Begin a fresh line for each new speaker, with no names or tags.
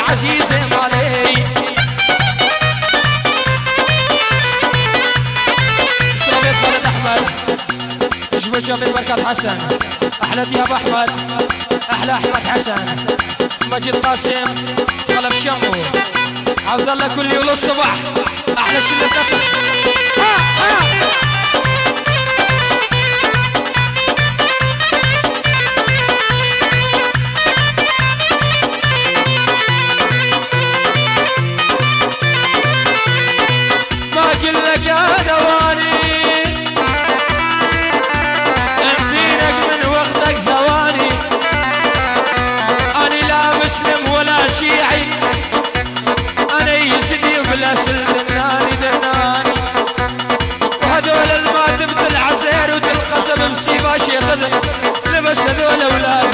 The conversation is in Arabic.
عزيزة مالي سلامة خالد أحمد جبت جابر بركات حسن أحلى دياب أحمد أحلى أحمد حسن مجيد قاسم قلب شمو عبد الله كل يوم الصبح أحلى شلة كسر ما قلك يا دواني ادينك من وقتك ثواني أنا لا مسلم ولا شيعي أنا يزدي وبلا سلماني دناني وهذول الما تبت العسير وتلقسم بسيبا شيخ لبس هذول أولاد